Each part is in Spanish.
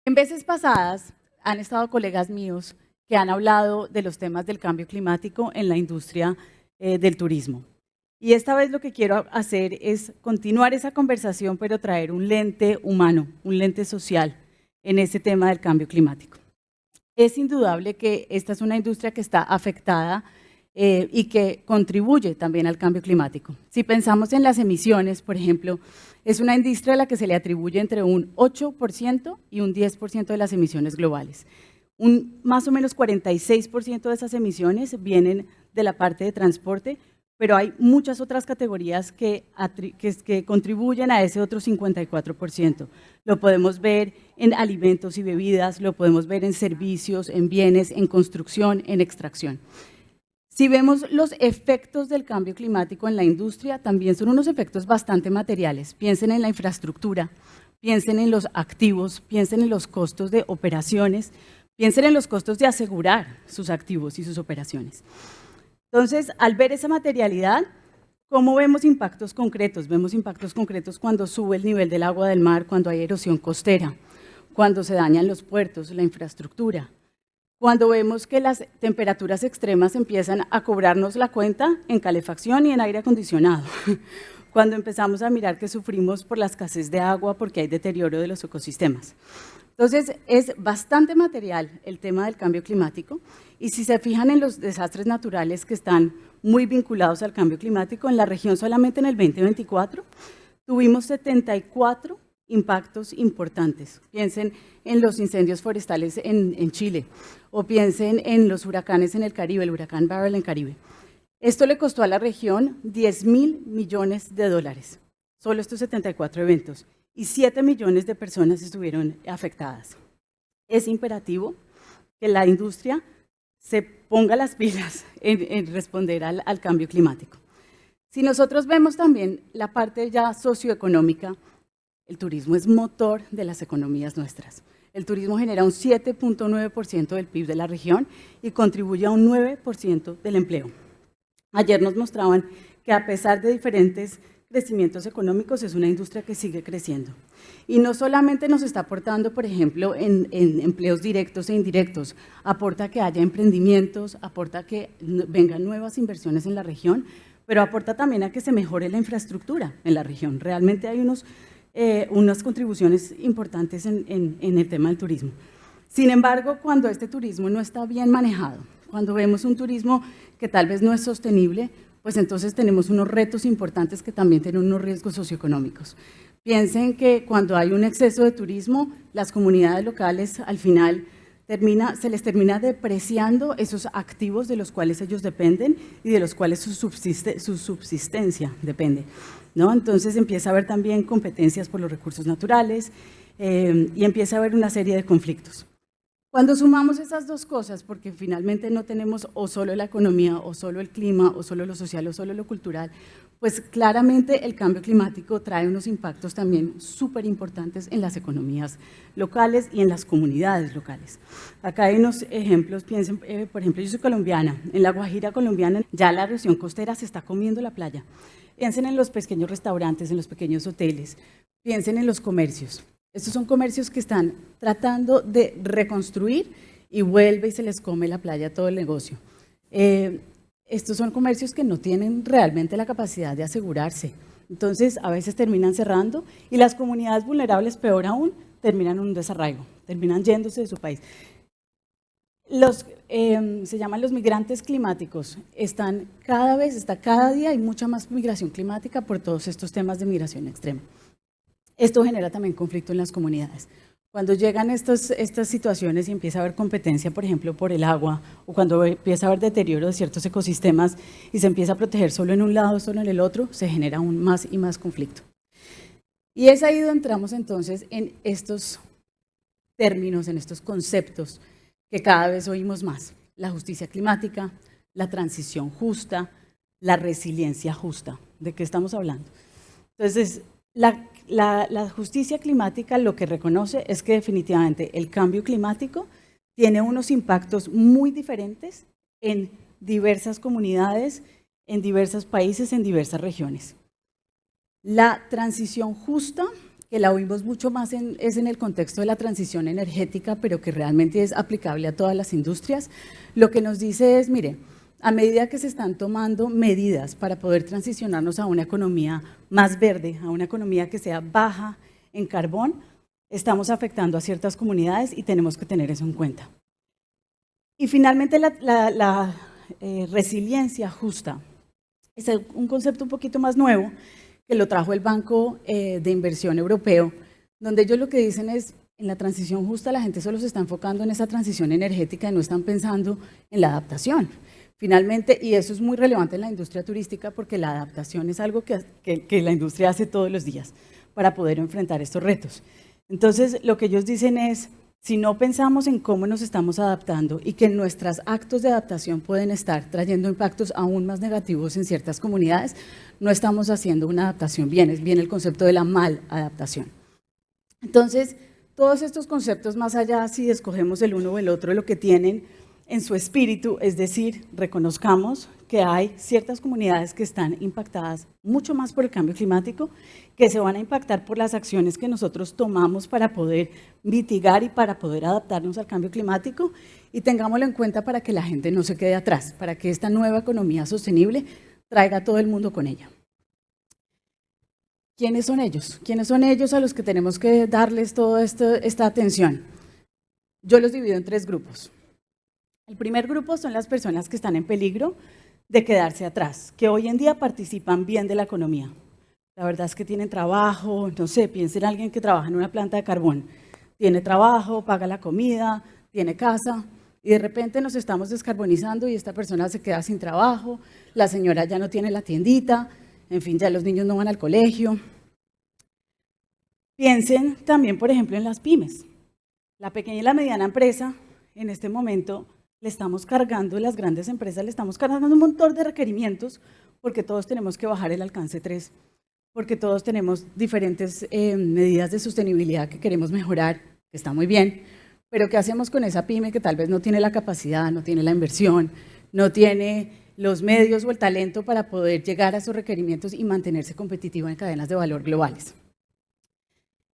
En veces pasadas han estado colegas míos que han hablado de los temas del cambio climático en la industria del turismo. Y esta vez lo que quiero hacer es continuar esa conversación, pero traer un lente humano, un lente social en ese tema del cambio climático. Es indudable que esta es una industria que está afectada y que contribuye también al cambio climático. Si pensamos en las emisiones, por ejemplo, es una industria a la que se le atribuye entre un 8% y un 10% de las emisiones globales. Más o menos 46% de esas emisiones vienen de la parte de transporte, pero hay muchas otras categorías que contribuyen a ese otro 54%. Lo podemos ver en alimentos y bebidas, lo podemos ver en servicios, en bienes, en construcción, en extracción. Si vemos los efectos del cambio climático en la industria, también son unos efectos bastante materiales. Piensen en la infraestructura, piensen en los activos, piensen en los costos de operaciones, piensen en los costos de asegurar sus activos y sus operaciones. Entonces, al ver esa materialidad, ¿cómo vemos impactos concretos? Vemos impactos concretos cuando sube el nivel del agua del mar, cuando hay erosión costera, cuando se dañan los puertos, la infraestructura. Cuando vemos que las temperaturas extremas empiezan a cobrarnos la cuenta en calefacción y en aire acondicionado. Cuando empezamos a mirar que sufrimos por la escasez de agua porque hay deterioro de los ecosistemas. Entonces, es bastante material el tema del cambio climático y si se fijan en los desastres naturales que están muy vinculados al cambio climático, en la región solamente en el 2024 tuvimos 74 impactos importantes. Piensen en los incendios forestales en Chile o piensen en los huracanes en el Caribe, el huracán Beryl en Caribe. Esto le costó a la región $10.000 millones, solo estos 74 eventos, y 7 millones de personas estuvieron afectadas. Es imperativo que la industria se ponga las pilas en responder al cambio climático. Si nosotros vemos también la parte ya socioeconómica, el turismo es motor de las economías nuestras. El turismo genera un 7.9% del PIB de la región y contribuye a un 9% del empleo. Ayer nos mostraban que a pesar de diferentes crecimientos económicos, es una industria que sigue creciendo. Y no solamente nos está aportando, por ejemplo, en empleos directos e indirectos, aporta que haya emprendimientos, aporta que vengan nuevas inversiones en la región, pero aporta también a que se mejore la infraestructura en la región. Realmente hay unas contribuciones importantes en el tema del turismo. Sin embargo, cuando este turismo no está bien manejado, cuando vemos un turismo que tal vez no es sostenible, pues entonces tenemos unos retos importantes que también tienen unos riesgos socioeconómicos. Piensen que cuando hay un exceso de turismo, las comunidades locales al final se les termina depreciando esos activos de los cuales ellos dependen y de los cuales su subsistencia depende, ¿no? Entonces empieza a haber también competencias por los recursos naturales y empieza a haber una serie de conflictos. Cuando sumamos esas dos cosas, porque finalmente no tenemos o solo la economía, o solo el clima, o solo lo social, o solo lo cultural, pues claramente el cambio climático trae unos impactos también súper importantes en las economías locales y en las comunidades locales. Acá hay unos ejemplos, piensen, por ejemplo, yo soy colombiana, en la Guajira colombiana ya la erosión costera se está comiendo la playa. Piensen en los pequeños restaurantes, en los pequeños hoteles, piensen en los comercios. Estos son comercios que están tratando de reconstruir y vuelve y se les come la playa todo el negocio. Estos son comercios que no tienen realmente la capacidad de asegurarse. Entonces, a veces terminan cerrando y las comunidades vulnerables, peor aún, terminan en un desarraigo, terminan yéndose de su país. Se llaman los migrantes climáticos. Cada día hay mucha más migración climática por todos estos temas de migración extrema. Esto genera también conflicto en las comunidades. Cuando llegan estas situaciones y empieza a haber competencia, por ejemplo, por el agua, o cuando empieza a haber deterioro de ciertos ecosistemas y se empieza a proteger solo en un lado, solo en el otro, se genera aún más y más conflicto. Y es ahí donde entramos entonces en estos términos, en estos conceptos que cada vez oímos más. La justicia climática, la transición justa, la resiliencia justa. ¿De qué estamos hablando? Entonces, la justicia climática lo que reconoce es que definitivamente el cambio climático tiene unos impactos muy diferentes en diversas comunidades, en diversos países, en diversas regiones. La transición justa que la oímos mucho más es en el contexto de la transición energética, pero que realmente es aplicable a todas las industrias, lo que nos dice es, mire, a medida que se están tomando medidas para poder transicionarnos a una economía más verde, a una economía que sea baja en carbón, estamos afectando a ciertas comunidades y tenemos que tener eso en cuenta. Y finalmente la resiliencia justa es un concepto un poquito más nuevo que lo trajo el Banco de Inversión Europeo, donde ellos lo que dicen es, en la transición justa la gente solo se está enfocando en esa transición energética y no están pensando en la adaptación. Finalmente, y eso es muy relevante en la industria turística porque la adaptación es algo que la industria hace todos los días para poder enfrentar estos retos. Entonces, lo que ellos dicen es, si no pensamos en cómo nos estamos adaptando y que nuestros actos de adaptación pueden estar trayendo impactos aún más negativos en ciertas comunidades, no estamos haciendo una adaptación bien, es bien el concepto de la maladaptación. Entonces, todos estos conceptos, más allá si escogemos el uno o el otro, lo que tienen en su espíritu, es decir, reconozcamos que hay ciertas comunidades que están impactadas mucho más por el cambio climático, que se van a impactar por las acciones que nosotros tomamos para poder mitigar y para poder adaptarnos al cambio climático, y tengámoslo en cuenta para que la gente no se quede atrás, para que esta nueva economía sostenible traiga a todo el mundo con ella. ¿Quiénes son ellos? ¿Quiénes son ellos a los que tenemos que darles toda esta atención? Yo los divido en 3 grupos. El primer grupo son las personas que están en peligro de quedarse atrás, que hoy en día participan bien de la economía. La verdad es que tienen trabajo, no sé, piensen en alguien que trabaja en una planta de carbón. Tiene trabajo, paga la comida, tiene casa, y de repente nos estamos descarbonizando y esta persona se queda sin trabajo, la señora ya no tiene la tiendita, en fin, ya los niños no van al colegio. Piensen también, por ejemplo, en las pymes. La pequeña y la mediana empresa, en este momento, le estamos cargando, las grandes empresas le estamos cargando un montón de requerimientos porque todos tenemos que bajar el alcance 3, porque todos tenemos diferentes medidas de sostenibilidad que queremos mejorar, que está muy bien, pero ¿qué hacemos con esa pyme que tal vez no tiene la capacidad, no tiene la inversión, no tiene los medios o el talento para poder llegar a esos requerimientos y mantenerse competitiva en cadenas de valor globales?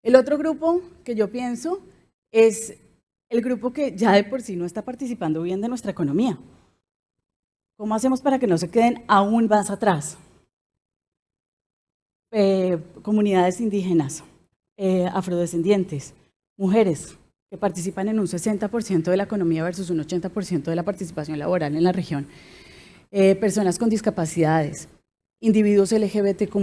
El otro grupo que yo pienso es el grupo que ya de por sí no está participando bien de nuestra economía. ¿Cómo hacemos para que no se queden aún más atrás? Comunidades indígenas, afrodescendientes, mujeres que participan en un 60% de la economía versus un 80% de la participación laboral en la región, personas con discapacidades, individuos LGBTQ+.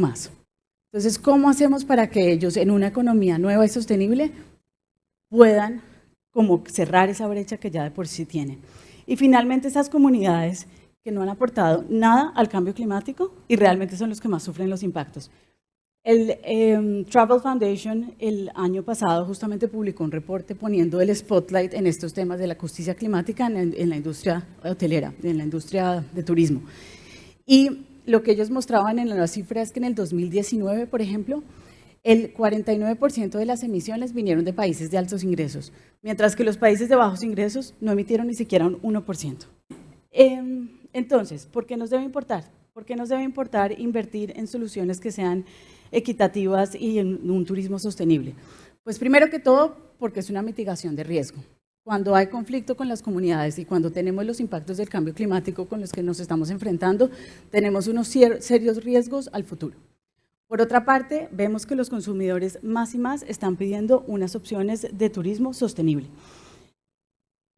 Entonces, ¿cómo hacemos para que ellos en una economía nueva y sostenible puedan como cerrar esa brecha que ya de por sí tienen? Y finalmente esas comunidades que no han aportado nada al cambio climático y realmente son los que más sufren los impactos. El Travel Foundation el año pasado justamente publicó un reporte poniendo el spotlight en estos temas de la justicia climática en la industria hotelera, en la industria de turismo. Y lo que ellos mostraban en las cifras es que en el 2019, por ejemplo, el 49% de las emisiones vinieron de países de altos ingresos, mientras que los países de bajos ingresos no emitieron ni siquiera un 1%. Entonces, ¿por qué nos debe importar? ¿Por qué nos debe importar invertir en soluciones que sean equitativas y en un turismo sostenible? Pues primero que todo, porque es una mitigación de riesgo. Cuando hay conflicto con las comunidades y cuando tenemos los impactos del cambio climático con los que nos estamos enfrentando, tenemos unos serios riesgos al futuro. Por otra parte, vemos que los consumidores más y más están pidiendo unas opciones de turismo sostenible.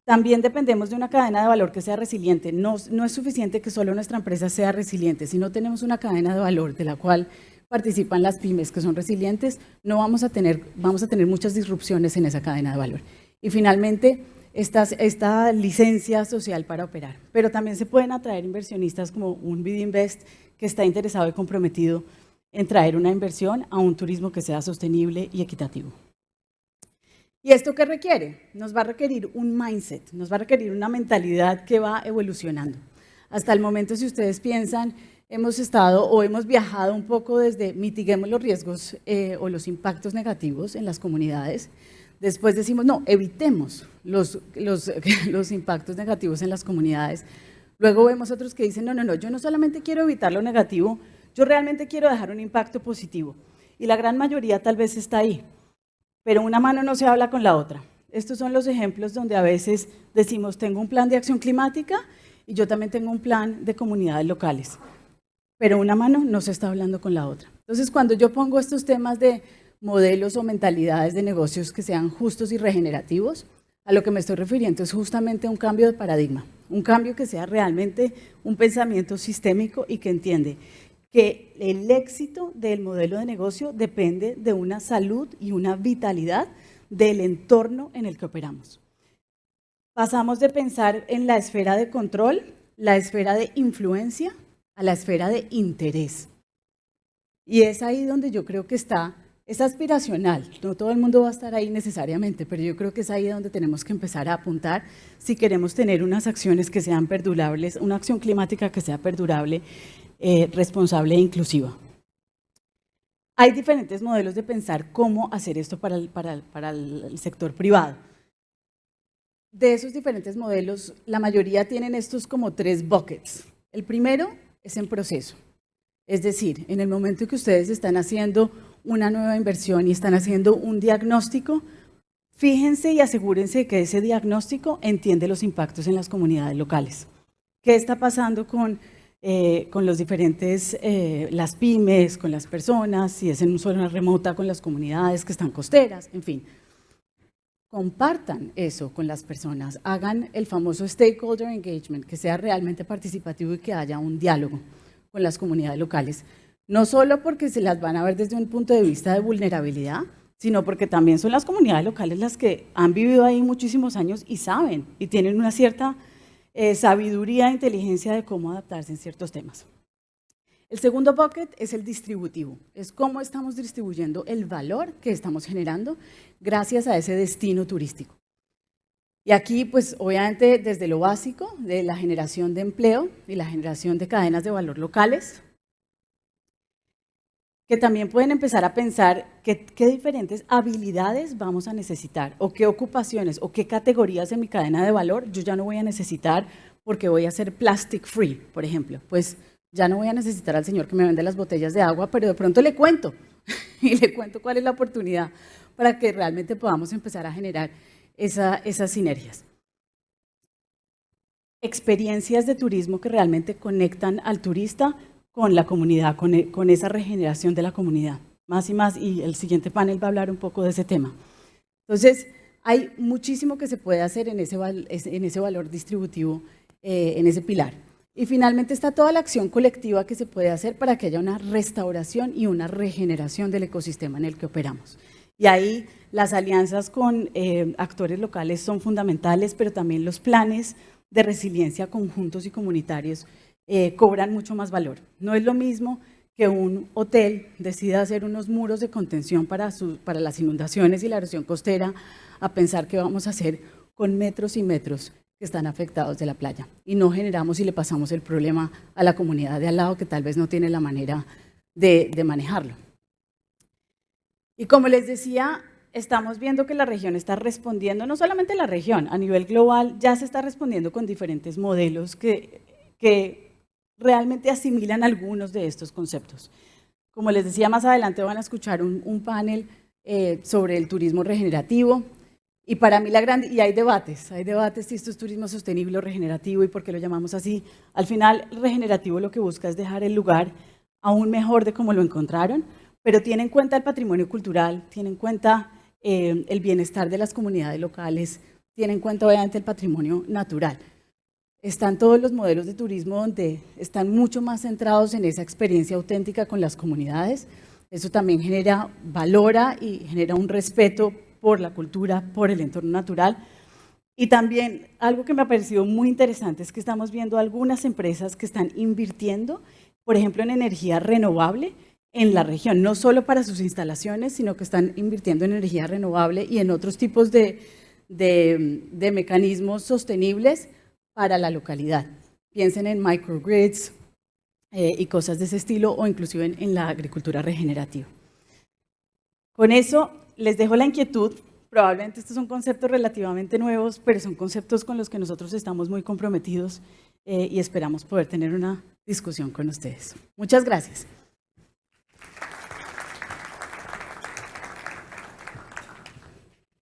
También dependemos de una cadena de valor que sea resiliente. No es suficiente que solo nuestra empresa sea resiliente. Si no tenemos una cadena de valor de la cual participan las pymes que son resilientes, vamos a tener muchas disrupciones en esa cadena de valor. Y finalmente, esta licencia social para operar. Pero también se pueden atraer inversionistas como un Bidinvest que está interesado y comprometido en traer una inversión a un turismo que sea sostenible y equitativo. ¿Y esto qué requiere? Nos va a requerir un mindset, nos va a requerir una mentalidad que va evolucionando. Hasta el momento, si ustedes piensan, hemos viajado un poco desde mitiguemos los riesgos o los impactos negativos en las comunidades. Después decimos, no, evitemos los impactos negativos en las comunidades. Luego vemos otros que dicen, no, yo no solamente quiero evitar lo negativo, yo realmente quiero dejar un impacto positivo. y la gran mayoría tal vez está ahí, pero una mano no se habla con la otra. Estos son los ejemplos donde a veces decimos, tengo un plan de acción climática y yo también tengo un plan de comunidades locales, pero una mano no se está hablando con la otra. Entonces, cuando yo pongo estos temas de modelos o mentalidades de negocios que sean justos y regenerativos, a lo que me estoy refiriendo es justamente un cambio de paradigma, un cambio que sea realmente un pensamiento sistémico y que entiende que el éxito del modelo de negocio depende de una salud y una vitalidad del entorno en el que operamos. Pasamos de pensar en la esfera de control, la esfera de influencia, a la esfera de interés. Y es ahí donde yo creo que está, es aspiracional, no todo el mundo va a estar ahí necesariamente, pero yo creo que es ahí donde tenemos que empezar a apuntar si queremos tener unas acciones que sean perdurables, una acción climática que sea perdurable, responsable e inclusiva. Hay diferentes modelos de pensar cómo hacer esto para el sector privado. De esos diferentes modelos, la mayoría tienen estos como 3 buckets. El primero es en proceso. Es decir, en el momento que ustedes están haciendo una nueva inversión y están haciendo un diagnóstico, fíjense y asegúrense que ese diagnóstico entiende los impactos en las comunidades locales. ¿Qué está pasando con los diferentes, las pymes, con las personas, si es en una zona remota, con las comunidades que están costeras, en fin? Compartan eso con las personas, hagan el famoso stakeholder engagement, que sea realmente participativo y que haya un diálogo con las comunidades locales, no solo porque se las van a ver desde un punto de vista de vulnerabilidad, sino porque también son las comunidades locales las que han vivido ahí muchísimos años y saben, y tienen una cierta sabiduría e inteligencia de cómo adaptarse en ciertos temas. El segundo bucket es el distributivo, es cómo estamos distribuyendo el valor que estamos generando gracias a ese destino turístico. Y aquí, pues obviamente desde lo básico de la generación de empleo y la generación de cadenas de valor locales, que también pueden empezar a pensar qué diferentes habilidades vamos a necesitar o qué ocupaciones o qué categorías en mi cadena de valor yo ya no voy a necesitar porque voy a ser plastic free, por ejemplo. Pues ya no voy a necesitar al señor que me vende las botellas de agua, pero de pronto le cuento y le cuento cuál es la oportunidad para que realmente podamos empezar a generar esas sinergias. Experiencias de turismo que realmente conectan al turista con la comunidad, con esa regeneración de la comunidad. Más y más, y el siguiente panel va a hablar un poco de ese tema. Entonces, hay muchísimo que se puede hacer en ese valor distributivo, en ese pilar. Y finalmente está toda la acción colectiva que se puede hacer para que haya una restauración y una regeneración del ecosistema en el que operamos. Y ahí las alianzas con actores locales son fundamentales, pero también los planes de resiliencia conjuntos y comunitarios cobran mucho más valor. No es lo mismo que un hotel decida hacer unos muros de contención para las inundaciones y la erosión costera, a pensar qué vamos a hacer con metros y metros que están afectados de la playa. Y no generamos y le pasamos el problema a la comunidad de al lado que tal vez no tiene la manera de manejarlo. Y como les decía, estamos viendo que la región está respondiendo, no solamente la región, a nivel global ya se está respondiendo con diferentes modelos que realmente asimilan algunos de estos conceptos. Como les decía, más adelante van a escuchar un panel sobre el turismo regenerativo. Y para mí y hay debates si esto es turismo sostenible o regenerativo y por qué lo llamamos así. Al final, el regenerativo lo que busca es dejar el lugar aún mejor de como lo encontraron, pero tiene en cuenta el patrimonio cultural, tiene en cuenta el bienestar de las comunidades locales, tiene en cuenta obviamente el patrimonio natural. Están todos los modelos de turismo donde están mucho más centrados en esa experiencia auténtica con las comunidades. Eso también valora y genera un respeto por la cultura, por el entorno natural. Y también algo que me ha parecido muy interesante es que estamos viendo algunas empresas que están invirtiendo, por ejemplo, en energía renovable en la región, no solo para sus instalaciones, sino que están invirtiendo en energía renovable y en otros tipos de mecanismos sostenibles para la localidad. Piensen en microgrids y cosas de ese estilo, o inclusive en la agricultura regenerativa. Con eso les dejo la inquietud. Probablemente estos son conceptos relativamente nuevos, pero son conceptos con los que nosotros estamos muy comprometidos y esperamos poder tener una discusión con ustedes. Muchas gracias.